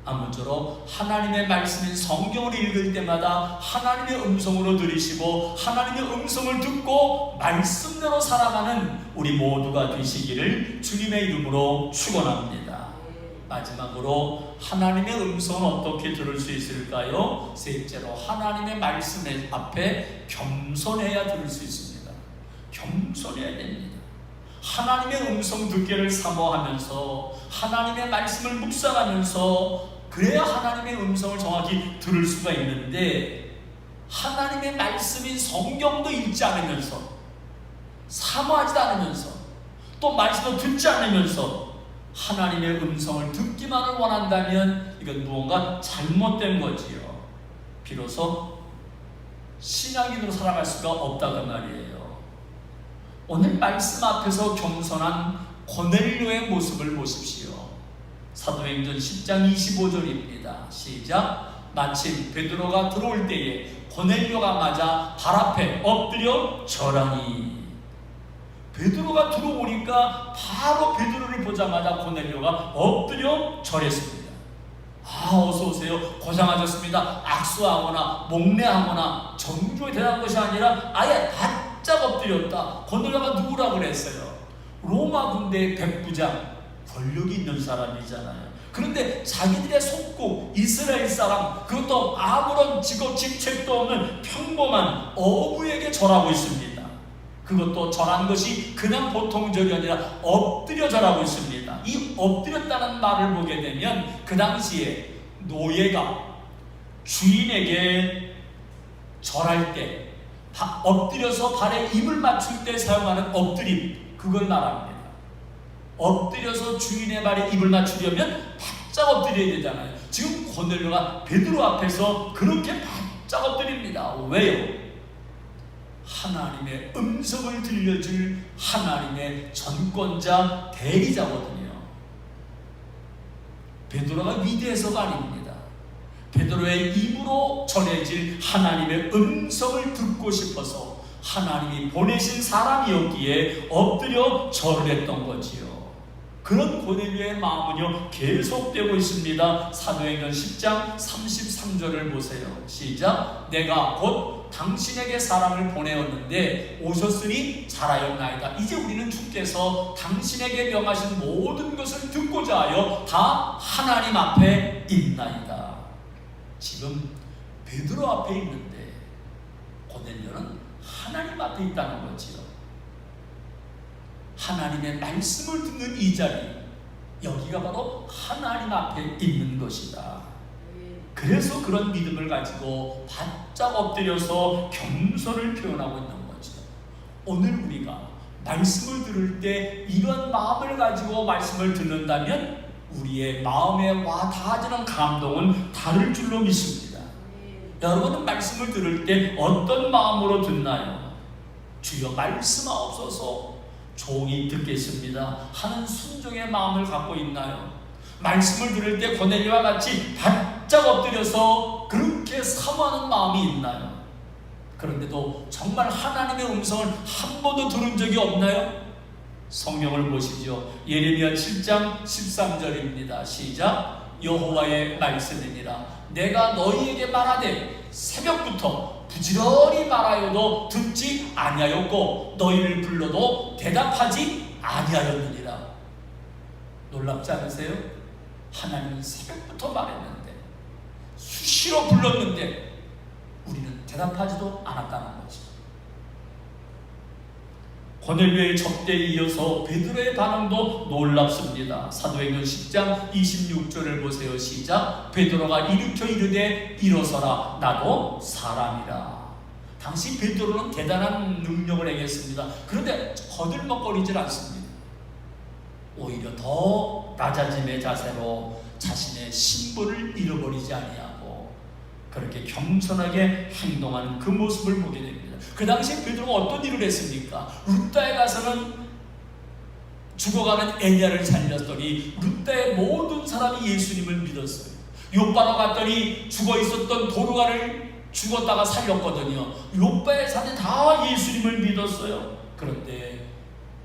아무쪼록 하나님의 말씀인 성경을 읽을 때마다 하나님의 음성으로 들으시고 하나님의 음성을 듣고 말씀대로 살아가는 우리 모두가 되시기를 주님의 이름으로 축원합니다. 마지막으로 하나님의 음성은 어떻게 들을 수 있을까요? 셋째로 하나님의 말씀 앞에 겸손해야 들을 수 있습니다. 겸손해야 됩니다. 하나님의 음성 듣기를 사모하면서 하나님의 말씀을 묵상하면서 그래야 하나님의 음성을 정확히 들을 수가 있는데, 하나님의 말씀인 성경도 읽지 않으면서 사모하지도 않으면서 또 말씀을 듣지 않으면서 하나님의 음성을 듣기만을 원한다면 이건 무언가 잘못된 거지요. 비로소 신앙인으로 살아갈 수가 없다는 말이에요. 오늘 말씀 앞에서 겸손한 고넬료의 모습을 보십시오. 사도행전 10장 25절입니다. 시작. 마침 베드로가 들어올 때에 고넬료가 맞아 발 앞에 엎드려 절하니. 베드로가 들어오니까 바로 베드로를 보자마자 고넬료가 엎드려 절했습니다. 어서 오세요, 고생하셨습니다, 악수하거나 목례하거나 정중히 대답한 것이 아니라 아예 바짝 엎드렸다. 고넬료가 누구라 그랬어요? 로마 군대의 백부장, 권력이 있는 사람이잖아요. 그런데 자기들의 속국 이스라엘 사람, 그것도 아무런 직업 직책도 없는 평범한 어부에게 절하고 있습니다. 그것도 절한 것이 그냥 보통 절이 아니라 엎드려 절하고 있습니다. 이 엎드렸다는 말을 보게 되면 그 당시에 노예가 주인에게 절할 때 엎드려서 발에 입을 맞출 때 사용하는 엎드림, 그걸 말합니다. 엎드려서 주인의 발에 입을 맞추려면 바짝 엎드려야 되잖아요. 지금 고넬료가 베드로 앞에서 그렇게 바짝 엎드립니다. 왜요? 하나님의 음성을 들려줄 하나님의 전권자, 대리자거든요. 베드로가 위대해서가 아닙니다. 베드로의 입으로 전해질 하나님의 음성을 듣고 싶어서 하나님이 보내신 사람이었기에 엎드려 절을 했던 거지요. 그런 고넬료의 마음은요 계속되고 있습니다. 사도행전 10장 33절을 보세요. 시작. 내가 곧 당신에게 사람을 보내었는데 오셨으니 잘하였나이다. 이제 우리는 주께서 당신에게 명하신 모든 것을 듣고자 하여 다 하나님 앞에 있나이다. 지금 베드로 앞에 있는데 고넬료는 하나님 앞에 있다는 거지요. 하나님의 말씀을 듣는 이 자리, 여기가 바로 하나님 앞에 있는 것이다. 그래서 그런 믿음을 가지고 바짝 엎드려서 겸손을 표현하고 있는 거죠. 오늘 우리가 말씀을 들을 때 이런 마음을 가지고 말씀을 듣는다면 우리의 마음에 와 닿아지는 감동은 다를 줄로 믿습니다. 여러분은 말씀을 들을 때 어떤 마음으로 듣나요? 주여 말씀하옵소서, 종이 듣겠습니다 하는 순종의 마음을 갖고 있나요? 말씀을 들을 때 고넬료와 같이 바짝 엎드려서 그렇게 사모하는 마음이 있나요? 그런데도 정말 하나님의 음성을 한 번도 들은 적이 없나요? 성경을 보시죠. 예레미야 7장 13절입니다. 시작. 여호와의 말씀이니라. 내가 너희에게 말하되 새벽부터 부지런히 말하여도 듣지 아니하였고 너희를 불러도 대답하지 아니하였느니라. 놀랍지 않으세요? 하나님은 새벽부터 말했는데, 수시로 불렀는데 우리는 대답하지도 않았다는 거죠. 고넬료의 접대에 이어서 베드로의 반응도 놀랍습니다. 사도행전 10장 26절을 보세요. 시작. 베드로가 일으켜 이르되 일어서라, 나도 사람이라. 당시 베드로는 대단한 능력을 행했습니다. 그런데 거들먹거리질 않습니다. 오히려 더 낮아짐의 자세로 자신의 신분을 잃어버리지 아니하고 그렇게 겸손하게 행동하는 그 모습을 보게 됩니다. 그 당시에 베드로가 어떤 일을 했습니까? 룻다에 가서는 죽어가는 에냐를 살렸더니 룻다의 모든 사람이 예수님을 믿었어요. 욥바로 갔더니 죽어있었던 도르가를 죽었다가 살렸거든요. 욥바의 산에 다 예수님을 믿었어요. 그런데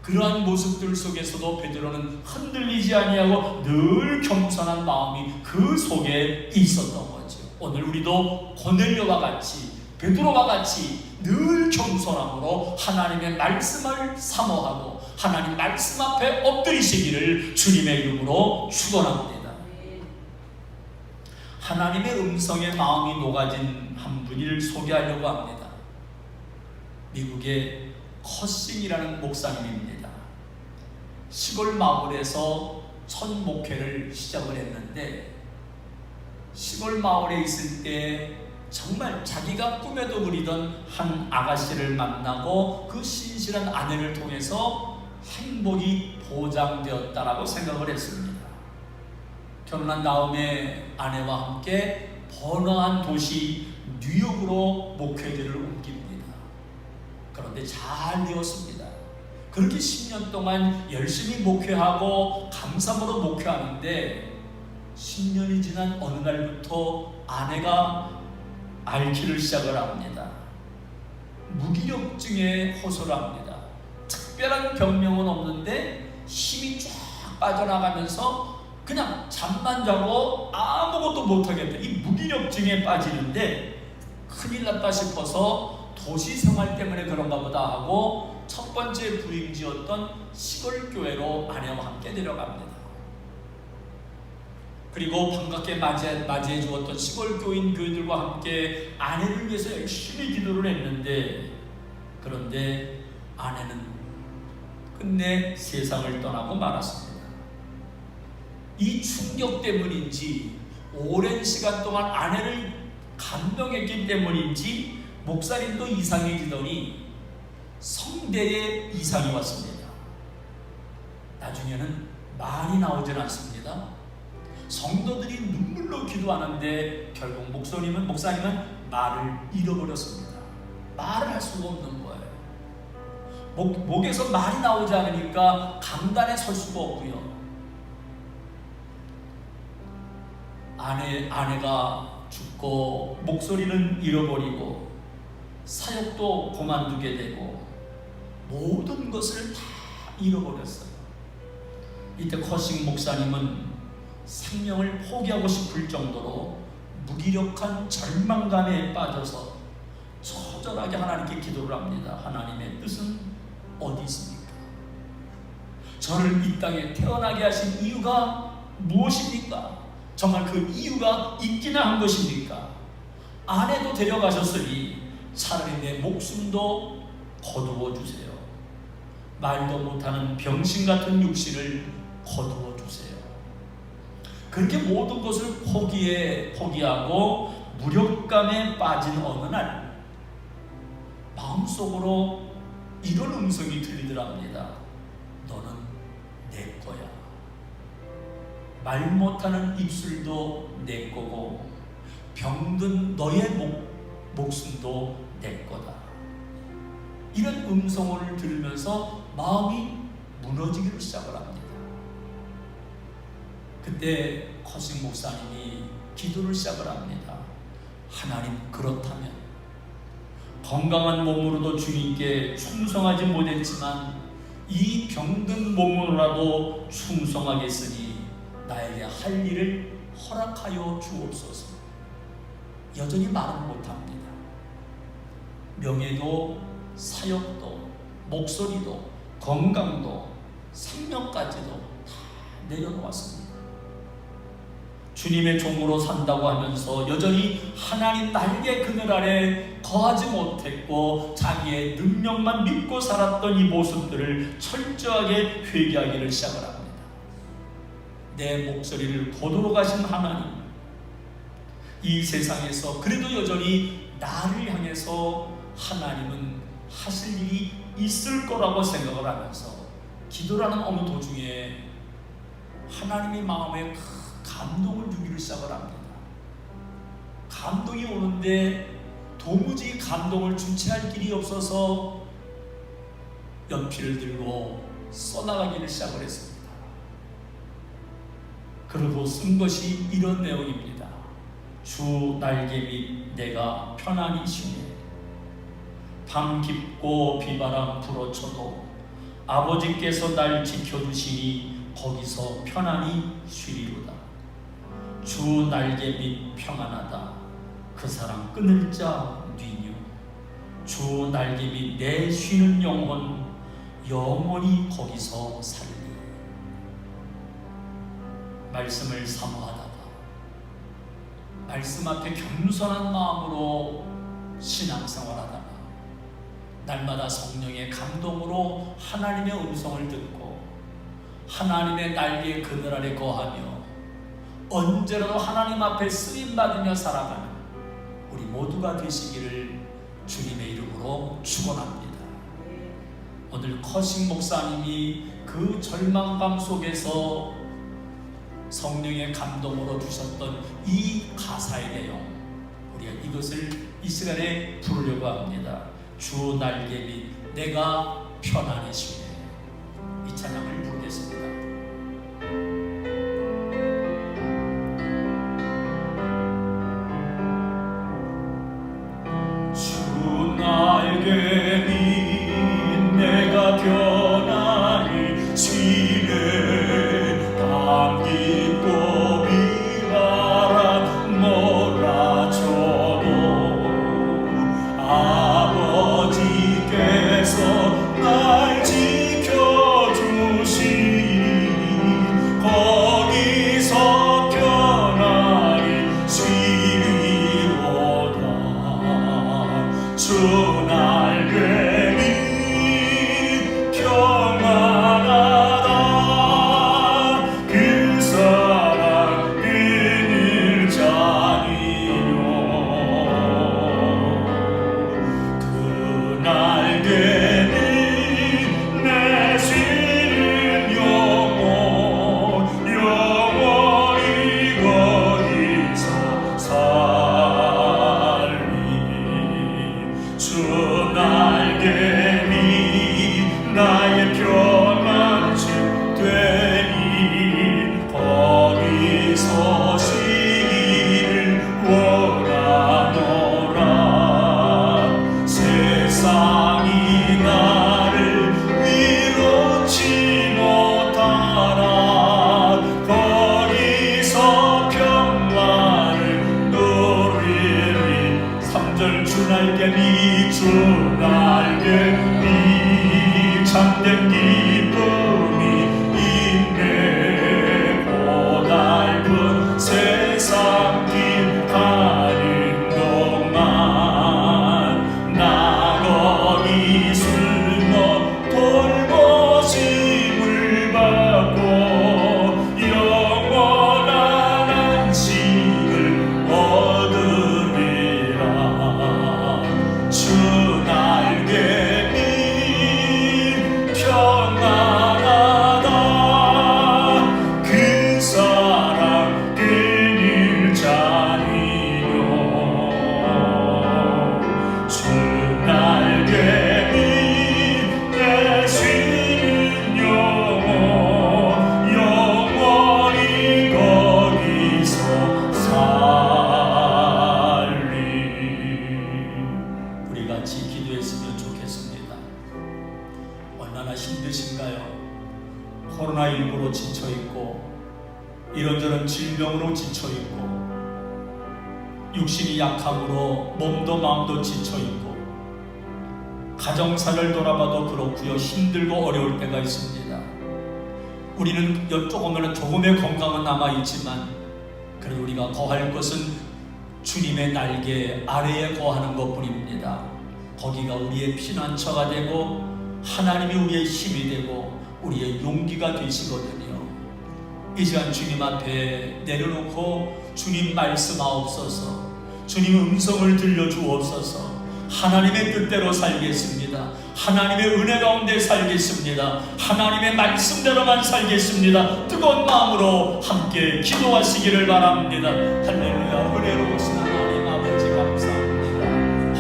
그러한 모습들 속에서도 베드로는 흔들리지 아니하고 늘 겸손한 마음이 그 속에 있었던 거죠. 오늘 우리도 고넬료와 같이, 베드로와 같이 늘 겸손함으로 하나님의 말씀을 사모하고 하나님 말씀 앞에 엎드리시기를 주님의 이름으로 축원합니다. 하나님의 음성에 마음이 녹아진 한 분을 소개하려고 합니다. 미국의 커싱이라는 목사님입니다. 시골 마을에서 첫 목회를 시작을 했는데, 시골 마을에 있을 때 정말 자기가 꿈에도 그리던 한 아가씨를 만나고 그 신실한 아내를 통해서 행복이 보장되었다라고 생각을 했습니다. 결혼한 다음에 아내와 함께 번화한 도시 뉴욕으로 목회지를 옮깁니다. 그런데 잘 되었습니다. 그렇게 10년 동안 열심히 목회하고 감사함으로 목회하는데 10년이 지난 어느 날부터 아내가 앓기를 시작을 합니다. 무기력증에 호소를 합니다. 특별한 병명은 없는데 힘이 쫙 빠져나가면서 그냥 잠만 자고 아무것도 못하겠다. 이 무기력증에 빠지는데 큰일 났다 싶어서 도시 생활 때문에 그런가 보다 하고 첫 번째 부임지였던 시골 교회로 아내와 함께 내려갑니다. 그리고 반갑게 맞이해 주었던 시골 교인 교인들과 함께 아내를 위해서 열심히 기도를 했는데, 그런데 아내는 끝내 세상을 떠나고 말았습니다. 이 충격 때문인지 오랜 시간 동안 아내를 감동했기 때문인지 목사님도 이상해지더니 성대에 이상이 왔습니다. 나중에는 말이 나오질 않습니다. 성도들이 눈물로 기도하는데 결국 목사님은 말을 잃어버렸습니다. 말을 할 수가 없는 거예요. 목에서 말이 나오지 않으니까 강단에 설 수가 없고요. 아내가 죽고 목소리는 잃어버리고 사역도 그만두게 되고 모든 것을 다 잃어버렸어요. 이때 커싱 목사님은 생명을 포기하고 싶을 정도로 무기력한 절망감에 빠져서 처절하게 하나님께 기도를 합니다. 하나님의 뜻은 어디 있습니까? 저를 이 땅에 태어나게 하신 이유가 무엇입니까? 정말 그 이유가 있기나 한 것입니까? 아내도 데려가셨으니 차라리 내 목숨도 거두어 주세요. 말도 못하는 병신 같은 육신을 거두어 주세요. 그렇게 모든 것을 포기하고 무력감에 빠진 어느 날 마음속으로 이런 음성이 들리더랍니다. 너는 내 거야. 말 못하는 입술도 내 거고 병든 너의 목숨도 내 거다. 이런 음성을 들으면서 마음이 무너지기를 시작을 합니다. 그때 커싱 목사님이 기도를 시작을 합니다. 하나님, 그렇다면 건강한 몸으로도 주님께 충성하지 못했지만 이 병든 몸으로라도 충성하겠으니 나에게 할 일을 허락하여 주옵소서. 여전히 말은 못합니다. 명예도 사역도 목소리도 건강도 생명까지도 다 내려놓았습니다. 주님의 종으로 산다고 하면서 여전히 하나님 날개 그늘 아래 거하지 못했고 자기의 능력만 믿고 살았던 이 모습들을 철저하게 회개하기를 시작을 합니다. 내 목소리를 거두러 가신 하나님, 이 세상에서 그래도 여전히 나를 향해서 하나님은 하실 일이 있을 거라고 생각을 하면서 기도라는 어느 도중에 하나님의 마음에 감동을 주기를 시작을 합니다. 감동이 오는데 도무지 감동을 주체할 길이 없어서 연필을 들고 써나가기를 시작을 했습니다. 그리고 쓴 것이 이런 내용입니다. 주 날개 밑 내가 편안히 쉬네. 밤 깊고 비바람 불어쳐도 아버지께서 날 지켜주시니 거기서 편안히 쉬리로다. 주 날개 밑 평안하다. 그 사랑 끊을 자 뉘뇨. 주 날개 밑 내 쉬는 영혼 영원히 거기서 살리. 말씀을 사모하다가 말씀 앞에 겸손한 마음으로 신앙생활하다가 날마다 성령의 감동으로 하나님의 음성을 듣고 하나님의 날개 그늘 아래 거하며 언제라도 하나님 앞에 쓰임받으며 살아가는 우리 모두가 되시기를 주님의 이름으로 축원합니다. 오늘 커싱 목사님이 그 절망감 속에서 성령의 감동으로 주셨던 이 가사의 내용, 우리가 이것을 이 시간에 부르려고 합니다. 주 날개 밑 내가 편안히 쉬네. 이 찬양을 부르겠습니다. 주 날개 밑 내가 편안히 쉬네. 밤 깊고 비바람 몰아쳐도 아버지께서 날 지켜주시니 거기서 편안히 쉬리로다. 주 날개 밑 평안하다. 그 사랑 끊을 자니요. 그 날개 밑 내 쉬는 영혼 영원히 거기서 살리. 주 날개 밑 나의 평안집 되니 거기서 쉬기를 원하노라. 세상이 나를 위로치 못하나 거기서 평안을 누리리. 3절 주 날개 밑 주 날개 밑 참된 기쁨이 있네. 고달픈 세상 길 가는 동안 나 거기 숨어 돌보심을 받고 영원한 안식을 얻으리라. 주 날개 밑 평안 코로나19로 지쳐있고 이런저런 질병으로 지쳐있고 육신이 약함으로 몸도 마음도 지쳐있고 가정사를 돌아봐도 그렇고요, 힘들고 어려울 때가 있습니다. 우리는 조금의 건강은 남아있지만 그래도 우리가 거할 것은 주님의 날개 아래에 거하는 것뿐입니다. 거기가 우리의 피난처가 되고 하나님이 우리의 힘이 되고 우리의 용기가 되시거든요. 이 시간 주님 앞에 내려놓고 주님 말씀하옵소서, 주님 음성을 들려주옵소서. 하나님의 뜻대로 살겠습니다. 하나님의 은혜 가운데 살겠습니다. 하나님의 말씀대로만 살겠습니다. 뜨거운 마음으로 함께 기도하시기를 바랍니다. 할렐루야. 은혜로우신 하나님 아버지 감사합니다.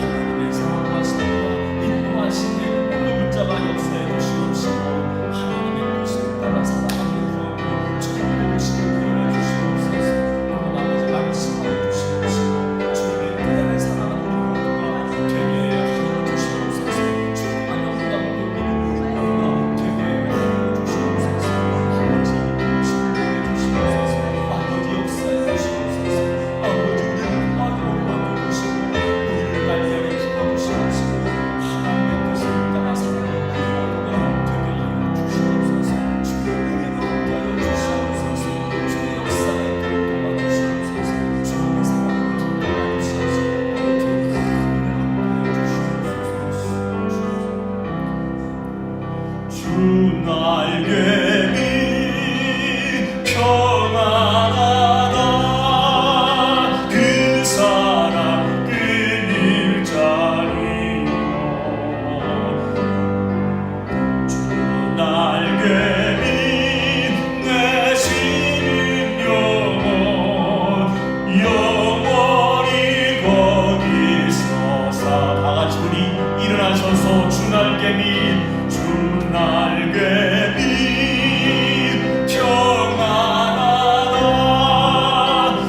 하나님의 사랑과 사랑과 인도하시는 오늘 붙잡아 역사에 주시옵시고 하나님의 뜻을 따라 살아가는 구원을 주님의 뜻을 이루어 주시옵소서. 오늘 아버지 말씀하여 주시옵시고 주님의 은혜를 사랑하는 우리 모두가 되게 하여 주시옵소서. 주님 안녕과 우리가 되게 하여 주시옵소서. 아버지 주님의 주시옵소서. 아버지 역사에 주시옵소서. 아버지 우리를 아들로 주시고 우리를 날려내 주시옵소서. 하나님의 뜻을 따라 살아가는 우리 모두가 되게 하여 주시옵소서. 주의 은혜로 함께하여 주시옵소서. 주의 역사에 도와주시옵소서. 주님의 사랑을 도와주시옵소서. 주 날개 밑 평안하다 그 사랑 끊일 자리요. 주 날개 밑 내쉬는 영원히 거기 서사. 다같이 우리 일어나셔서 주 날개 밑 주 날개 밑 평안하다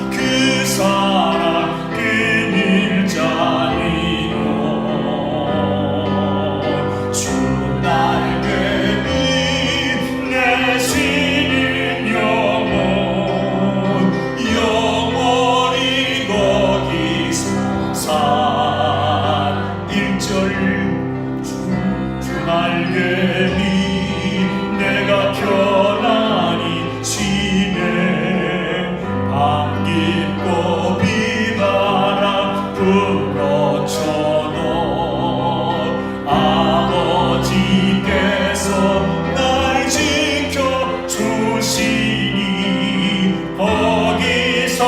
그 사랑 끊일 자리요. 주 날개 밑 내쉬는 영원히 거기서 산 1절 주 날개 밑 내가 편안히 쉬네. 밤 깊고 비바람 불어쳐도 아버지께서 날 지켜주시니 거기서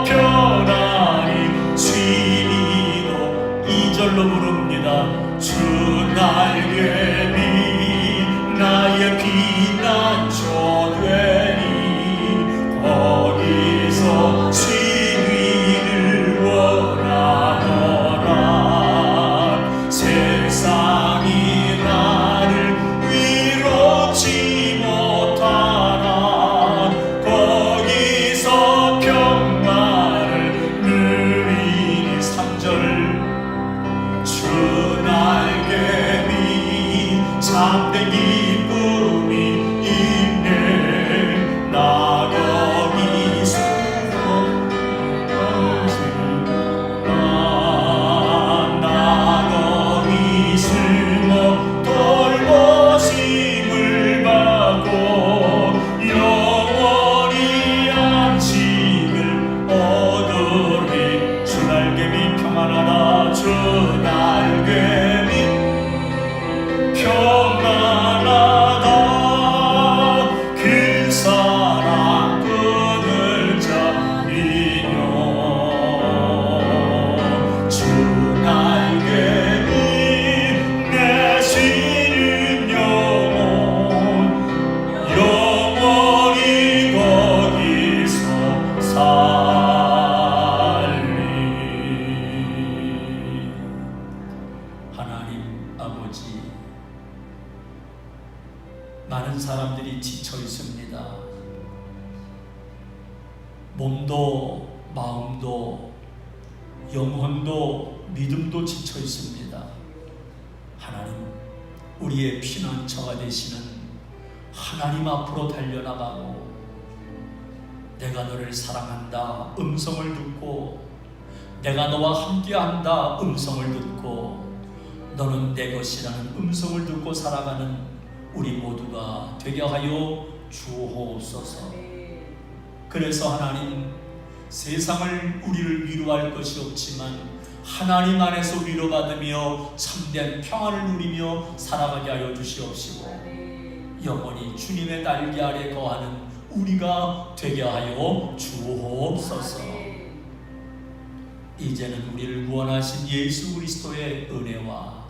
편안히 쉬니도 2절로 부릅니다. 주 날개 밑 나의 피난처 되니 거기서 쉬기를 원하노라. 세상이 나를 위로치 못하나 거기서 평안을 누리니. 3절 주 날개 밑 참된 기쁨이 있네. 나 거기 숨어 나 거기 숨어 돌보심을 받고 영원히 안식을 얻으리. 주 날개 밑 평안하다. 주 날개 밑 평안하다 그 사랑 끊을 자리요. 주 날개 밑 내쉬는 영원히 거기서 살리. 하나님 아버지, 많은 사람들이 지쳐 있습니다. 몸도 마음도 영혼도 믿음도 지쳐 있습니다. 하나님, 우리의 피난처가 되시는 하나님 앞으로 달려나가고 내가 너를 사랑한다 음성을 듣고 내가 너와 함께한다 음성을 듣고 너는 내 것이라는 음성을 듣고 살아가는 우리 모두가 되게 하여 주옵소서. 그래서 하나님, 세상을 우리를 위로할 것이 없지만 하나님 안에서 위로받으며 참된 평안을 누리며 살아가게 하여 주시옵시고 영원히 주님의 날개 아래 거하는 우리가 되게 하여 주옵소서. 이제는 우리를 구원하신 예수 그리스도의 은혜와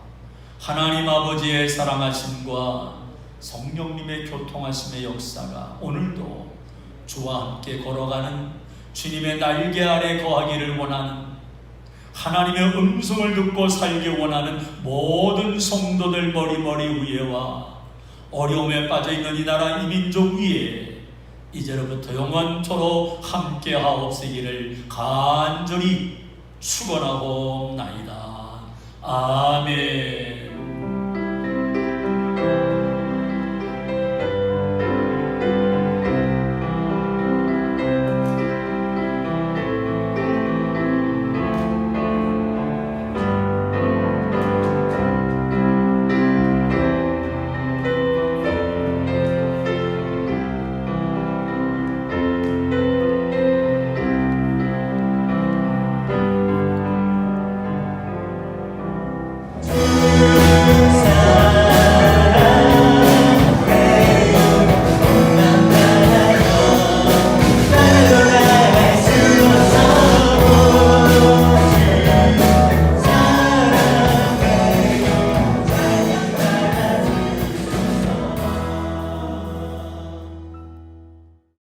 하나님 아버지의 사랑하심과 성령님의 교통하심의 역사가 오늘도 주와 함께 걸어가는 주님의 날개 아래 거하기를 원하는, 하나님의 음성을 듣고 살기 원하는 모든 성도들 머리 위에와 어려움에 빠져있는 이 나라 이 민족 위에 이제로부터 영원토록 함께 하옵시기를 간절히 축원하옵나이다. 아멘.